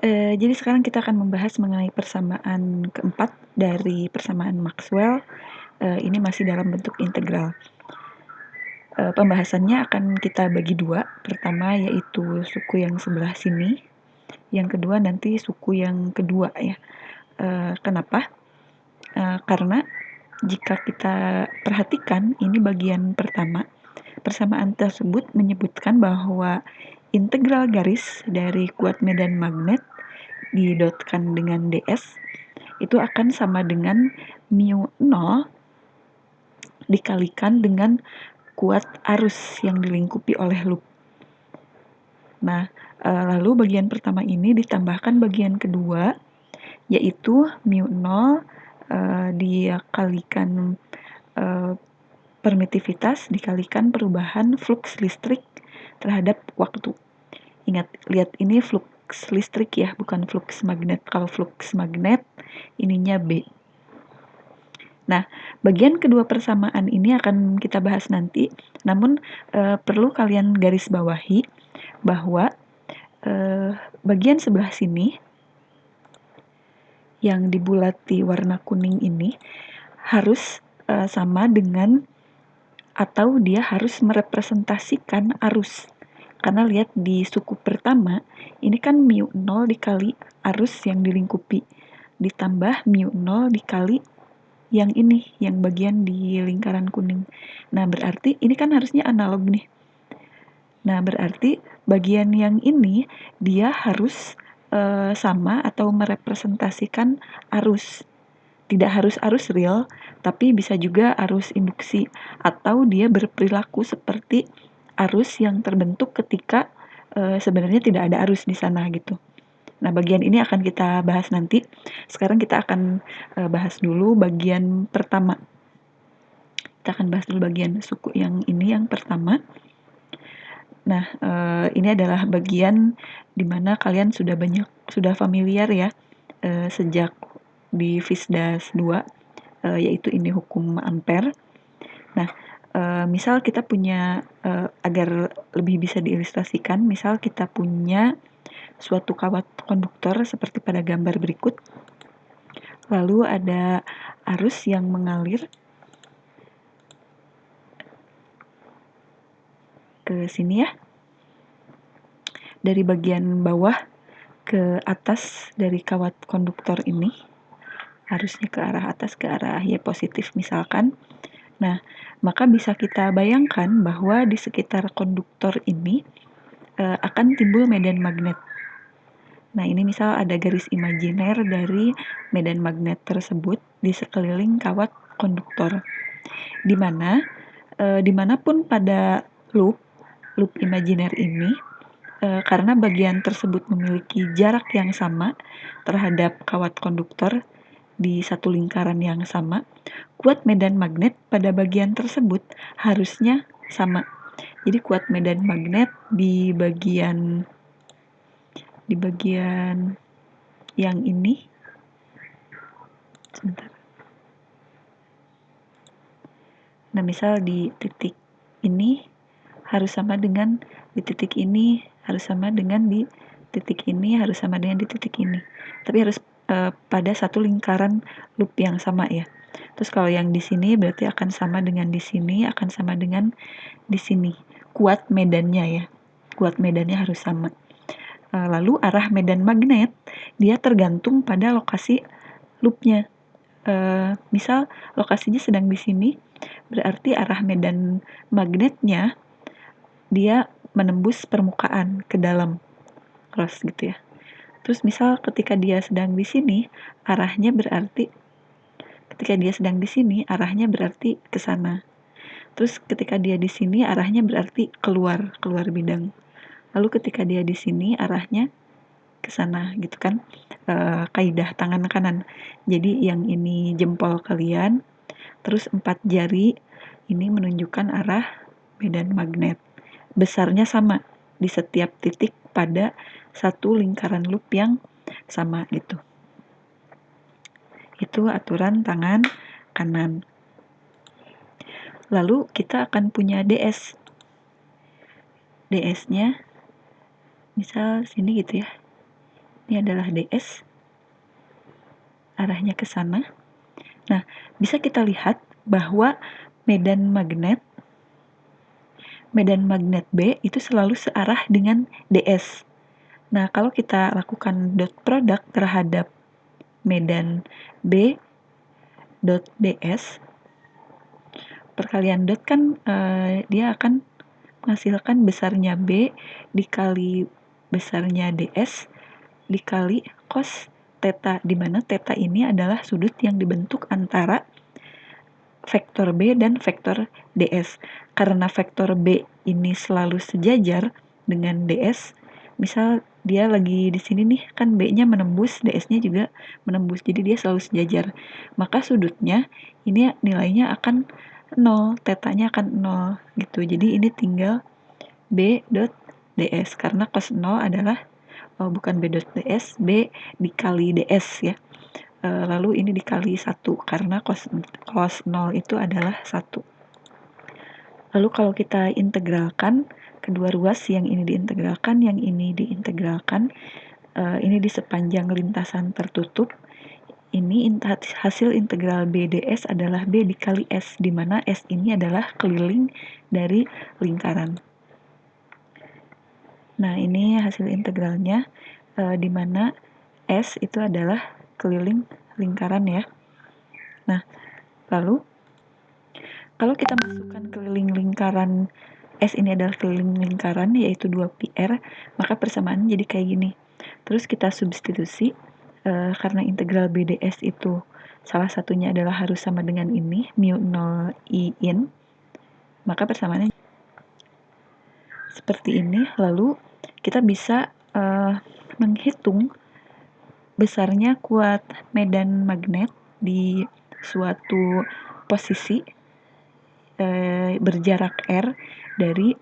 Jadi sekarang kita akan membahas mengenai persamaan keempat dari persamaan Maxwell. Ini masih dalam bentuk integral. Pembahasannya akan kita bagi dua. Pertama yaitu suku yang sebelah sini. Yang kedua nanti suku yang kedua ya. Kenapa? Karena jika kita perhatikan ini bagian pertama, persamaan tersebut menyebutkan bahwa integral garis dari kuat medan magnet didotkan dengan ds itu akan sama dengan mu 0 dikalikan dengan kuat arus yang dilingkupi oleh loop. Nah, lalu bagian pertama ini ditambahkan bagian kedua, yaitu mu 0 dikalikan permitivitas dikalikan perubahan flux listrik terhadap waktu. Ingat, lihat ini flux listrik ya, bukan flux magnet. Kalau flux magnet, ininya B. Nah, bagian kedua persamaan ini akan kita bahas nanti. Namun, perlu kalian garis bawahi bahwa bagian sebelah sini yang dibulati warna kuning ini harus sama dengan atau dia harus merepresentasikan arus. Karena lihat di suku pertama, ini kan mu 0 dikali arus yang dilingkupi, ditambah mu 0 dikali yang ini, yang bagian di lingkaran kuning. Nah, berarti ini kan harusnya analog nih. Nah, berarti bagian yang ini dia harus sama atau merepresentasikan arus. Tidak harus arus real, tapi bisa juga arus induksi atau dia berperilaku seperti arus yang terbentuk ketika sebenarnya tidak ada arus di sana gitu. Nah, bagian ini akan kita bahas nanti. Sekarang kita akan bahas dulu bagian pertama. Kita akan bahas dulu bagian suku yang ini yang pertama. Nah, ini adalah bagian dimana kalian sudah familiar ya sejak di Fisdas 2, yaitu ini hukum Ampere. Nah, misal kita punya, agar lebih bisa diilustrasikan, misal kita punya suatu kawat konduktor seperti pada gambar berikut. Lalu ada arus yang mengalir ke sini ya. Dari bagian bawah ke atas dari kawat konduktor ini. Arusnya ke arah atas, ke arah Y positif misalkan. Nah, maka bisa kita bayangkan bahwa di sekitar konduktor ini akan timbul medan magnet. Nah, ini misal ada garis imajiner dari medan magnet tersebut di sekeliling kawat konduktor. Di mana dimanapun pada loop imajiner ini, karena bagian tersebut memiliki jarak yang sama terhadap kawat konduktor di satu lingkaran yang sama, kuat medan magnet pada bagian tersebut harusnya sama. Jadi kuat medan magnet di bagian yang ini, sebentar. Nah, misal di titik ini harus sama dengan di titik ini, harus sama dengan di titik ini, harus sama dengan di titik ini. Tapi harus pada satu lingkaran loop yang sama ya. Terus kalau yang di sini berarti akan sama dengan di sini, akan sama dengan di sini. Kuat medannya ya. Kuat medannya harus sama. Lalu arah medan magnet dia tergantung pada lokasi loopnya. Misal lokasinya sedang di sini, berarti arah medan magnetnya dia menembus permukaan ke dalam cross gitu ya. Terus misal ketika dia sedang di sini, arahnya berarti ke sana. Terus ketika dia di sini arahnya berarti keluar bidang. Lalu ketika dia di sini arahnya ke sana gitu kan. Kaidah tangan kanan. Jadi yang ini jempol kalian, terus 4 jari ini menunjukkan arah medan magnet. Besarnya sama di setiap titik pada satu lingkaran loop yang sama gitu. Itu aturan tangan kanan. Lalu kita akan punya DS. DS-nya misal sini gitu ya. Ini adalah DS, arahnya ke sana. Nah, bisa kita lihat bahwa medan magnet B itu selalu searah dengan DS. Nah, kalau kita lakukan dot product terhadap medan B dot DS, perkalian dot kan dia akan menghasilkan besarnya B dikali besarnya DS dikali cos theta, di mana theta ini adalah sudut yang dibentuk antara vektor B dan vektor DS. Karena vektor B ini selalu sejajar dengan DS, misal dia lagi di sini nih, kan B-nya menembus, DS-nya juga menembus, jadi dia selalu sejajar. Maka sudutnya ini nilainya akan 0, tetanya akan 0 gitu. Jadi ini tinggal B dot DS, karena cos 0 adalah bukan B dot DS, B dikali DS ya. Lalu ini dikali 1 karena cos 0 itu adalah 1. Lalu kalau kita integralkan kedua ruas, yang ini diintegralkan, yang ini diintegralkan, ini di sepanjang lintasan tertutup, ini hasil integral BDS adalah B dikali S, di mana S ini adalah keliling dari lingkaran. Nah, ini hasil integralnya, di mana S itu adalah keliling lingkaran ya. Nah, lalu kalau kita masukkan keliling lingkaran, S ini adalah keliling lingkaran yaitu 2πr, maka persamaan jadi kayak gini. Terus kita substitusi, karena integral BDS itu salah satunya adalah harus sama dengan ini, mu 0 I in, maka persamaannya seperti ini. Lalu kita bisa menghitung besarnya kuat medan magnet di suatu posisi berjarak R dari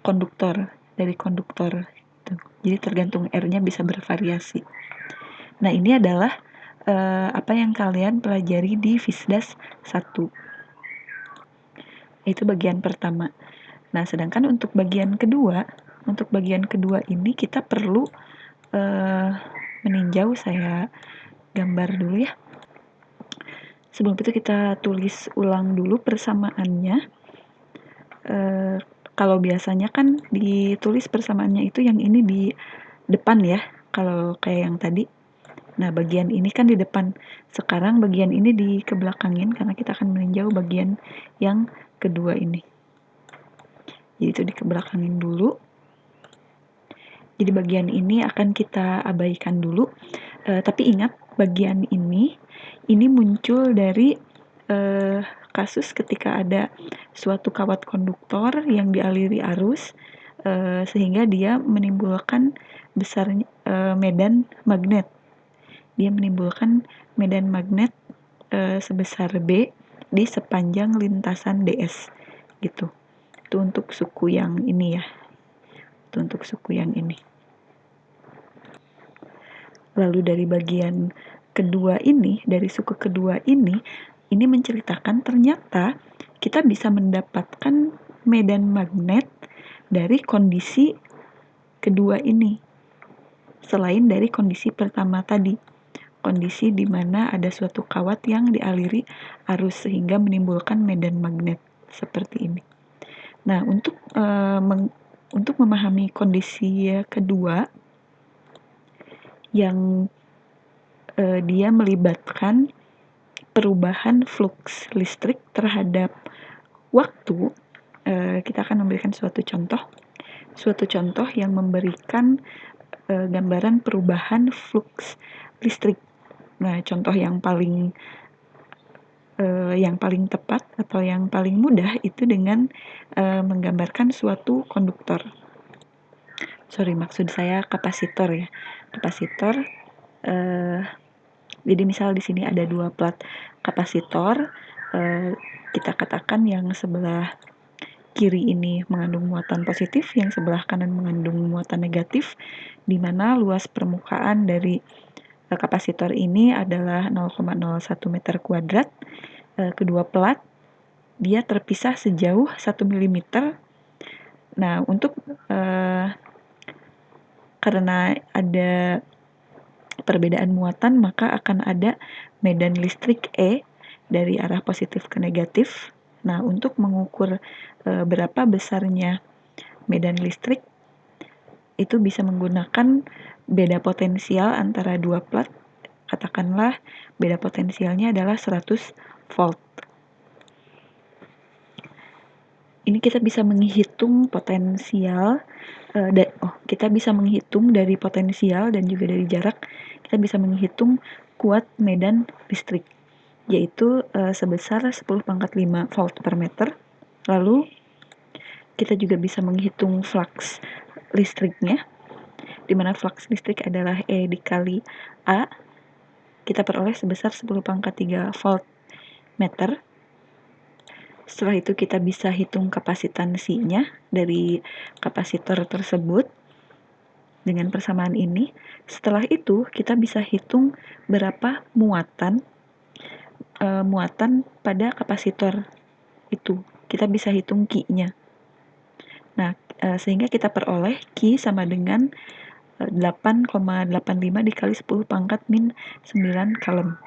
konduktor gitu. Jadi tergantung R-nya bisa bervariasi. Nah, ini adalah apa yang kalian pelajari di Fisdas 1. Itu bagian pertama. Nah, sedangkan untuk bagian kedua ini kita perlu meninjau. Saya gambar dulu ya. Sebelum itu kita tulis ulang dulu persamaannya. Kalau biasanya kan ditulis persamaannya itu yang ini di depan ya, kalau kayak yang tadi. Nah, bagian ini kan di depan. Sekarang bagian ini dikebelakangin karena kita akan meninjau bagian yang kedua ini. Jadi itu dikebelakangin dulu. Jadi bagian ini akan kita abaikan dulu. Tapi ingat, bagian ini muncul dari kasus ketika ada suatu kawat konduktor yang dialiri arus, sehingga dia menimbulkan besarnya medan magnet. Dia menimbulkan medan magnet sebesar B di sepanjang lintasan DS gitu. Itu untuk suku yang ini ya. Itu untuk suku yang ini. Lalu dari bagian kedua ini, dari suku kedua ini menceritakan ternyata kita bisa mendapatkan medan magnet dari kondisi kedua ini, selain dari kondisi pertama tadi, kondisi di mana ada suatu kawat yang dialiri arus sehingga menimbulkan medan magnet seperti ini. Nah, untuk memahami kondisi kedua yang dia melibatkan perubahan flux listrik terhadap waktu, kita akan memberikan suatu contoh yang memberikan gambaran perubahan flux listrik. Nah, contoh yang paling tepat atau yang paling mudah itu dengan menggambarkan suatu konduktor. Maksud saya kapasitor ya. Kapasitor. Jadi misal di sini ada 2 plat kapasitor, kita katakan yang sebelah kiri ini mengandung muatan positif, yang sebelah kanan mengandung muatan negatif, di mana luas permukaan dari kapasitor ini adalah 0,01 meter kuadrat. Kedua plat dia terpisah sejauh 1 mm. Nah, untuk karena ada perbedaan muatan, maka akan ada medan listrik E dari arah positif ke negatif. Nah, untuk mengukur berapa besarnya medan listrik, itu bisa menggunakan beda potensial antara dua plat. Katakanlah beda potensialnya adalah 100 volt. Ini kita bisa menghitung potensial, kita bisa menghitung dari potensial dan juga dari jarak, kita bisa menghitung kuat medan listrik, yaitu sebesar 10⁵ volt per meter. Lalu kita juga bisa menghitung flux listriknya, di mana flux listrik adalah E dikali A, kita peroleh sebesar 10⁻³ volt meter. Setelah itu kita bisa hitung kapasitansinya dari kapasitor tersebut dengan persamaan ini. Setelah itu kita bisa hitung berapa muatan pada kapasitor itu. Kita bisa hitung Q-nya. Nah, sehingga kita peroleh Q sama dengan 8,85 dikali 10⁻⁻⁹ coulomb.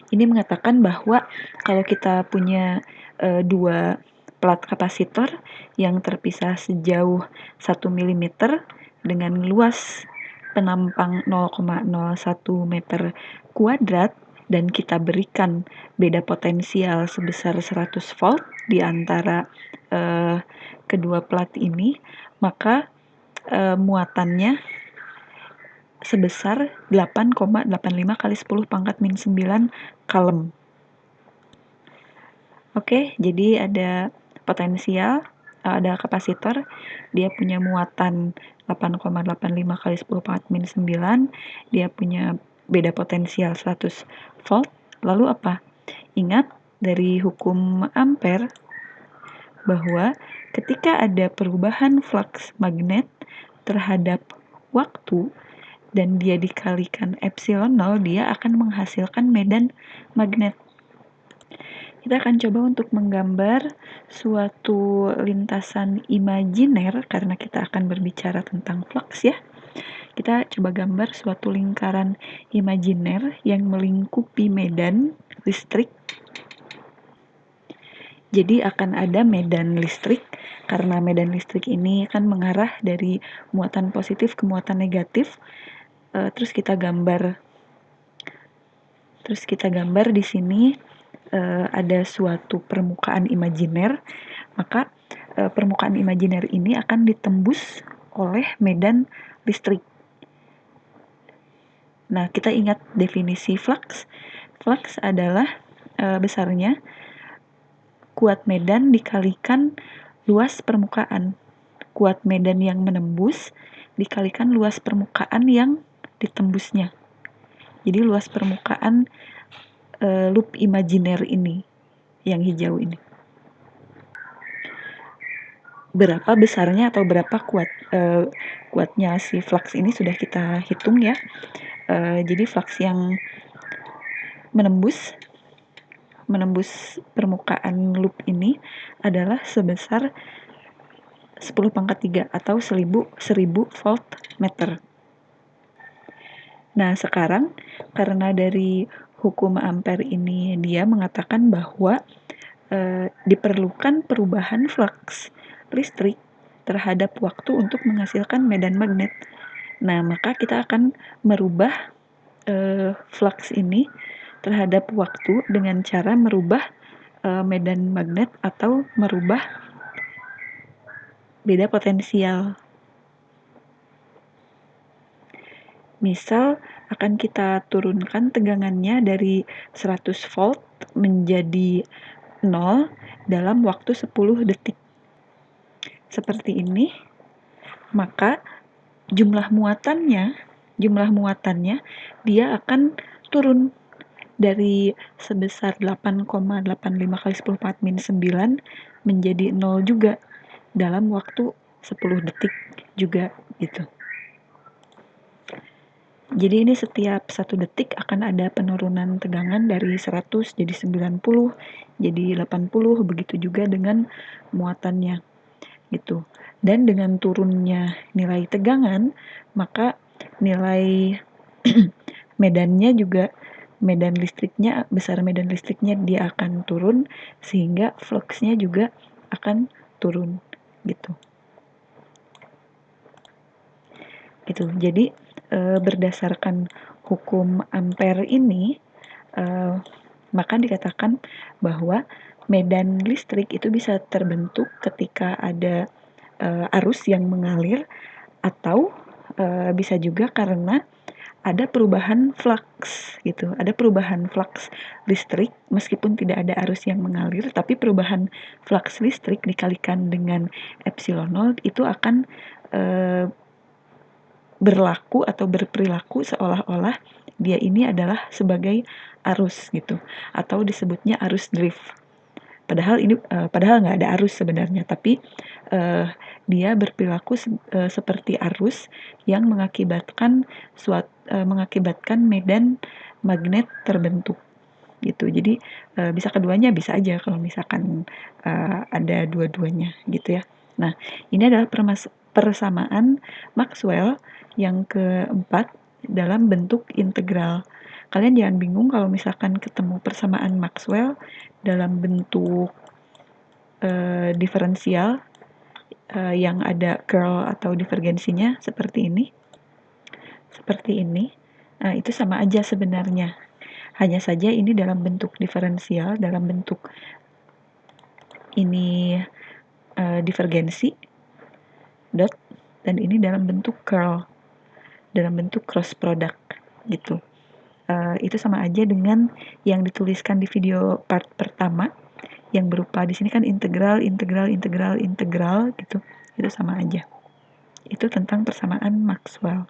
Ini mengatakan bahwa kalau kita punya dua plat kapasitor yang terpisah sejauh 1 mm dengan luas penampang 0,01 meter kuadrat dan kita berikan beda potensial sebesar 100 volt di antara kedua plat ini, maka muatannya sebesar 8,85 kali 10⁻⁹ coulomb. Oke, jadi ada potensial, ada kapasitor, dia punya muatan 8,85 kali 10⁻⁹, dia punya beda potensial 100 volt. Lalu apa? Ingat dari hukum Ampere bahwa ketika ada perubahan flux magnet terhadap waktu dan dia dikalikan epsilon 0, dia akan menghasilkan medan magnet. Kita akan coba untuk menggambar suatu lintasan imajiner karena kita akan berbicara tentang flux ya. Kita coba gambar suatu lingkaran imajiner yang melingkupi medan listrik. Jadi akan ada medan listrik, karena medan listrik ini kan mengarah dari muatan positif ke muatan negatif. Terus kita gambar di sini ada suatu permukaan imajiner, maka permukaan imajiner ini akan ditembus oleh medan listrik. Nah, kita ingat definisi flux. Flux adalah besarnya kuat medan dikalikan luas permukaan. Kuat medan yang menembus dikalikan luas permukaan yang ditembusnya. Jadi luas permukaan loop imajiner ini, yang hijau ini. Berapa besarnya atau berapa kuatnya si flux ini sudah kita hitung ya. Jadi flux yang menembus permukaan loop ini adalah sebesar 10⁻³ atau 1000 volt meter. Nah, sekarang karena dari hukum Ampere ini dia mengatakan bahwa diperlukan perubahan flux listrik terhadap waktu untuk menghasilkan medan magnet. Nah, maka kita akan merubah flux ini terhadap waktu dengan cara merubah medan magnet atau merubah beda potensial. Misal akan kita turunkan tegangannya dari 100 volt menjadi 0 dalam waktu 10 detik. Seperti ini, maka jumlah muatannya dia akan turun dari sebesar 8,85 kali 10⁻⁹ menjadi 0 juga dalam waktu 10 detik juga gitu. Jadi ini setiap 1 detik akan ada penurunan tegangan dari 100 jadi 90, jadi 80, begitu juga dengan muatannya gitu. Dan dengan turunnya nilai tegangan, maka nilai medannya juga besar medan listriknya dia akan turun, sehingga fluxnya juga akan turun gitu. Jadi berdasarkan hukum Ampere ini, maka dikatakan bahwa medan listrik itu bisa terbentuk ketika ada arus yang mengalir, atau bisa juga karena ada perubahan flux gitu. Ada perubahan flux listrik meskipun tidak ada arus yang mengalir, tapi perubahan flux listrik dikalikan dengan epsilon nol itu akan berlaku atau berperilaku seolah-olah dia ini adalah sebagai arus gitu, atau disebutnya arus drift. Padahal nggak ada arus sebenarnya, tapi dia berperilaku seperti arus yang mengakibatkan medan magnet terbentuk gitu. Jadi bisa keduanya, bisa aja kalau misalkan ada dua-duanya gitu ya. Nah, ini adalah persamaan Maxwell yang keempat dalam bentuk integral. Kalian jangan bingung kalau misalkan ketemu persamaan Maxwell dalam bentuk diferensial yang ada curl atau divergensinya seperti ini. Nah, itu sama aja sebenarnya. Hanya saja ini dalam bentuk diferensial, dalam bentuk ini divergensi dot, dan ini dalam bentuk curl, dalam bentuk cross product gitu. Itu sama aja dengan yang dituliskan di video part pertama yang berupa di sini kan integral gitu. Itu sama aja. Itu tentang persamaan Maxwell.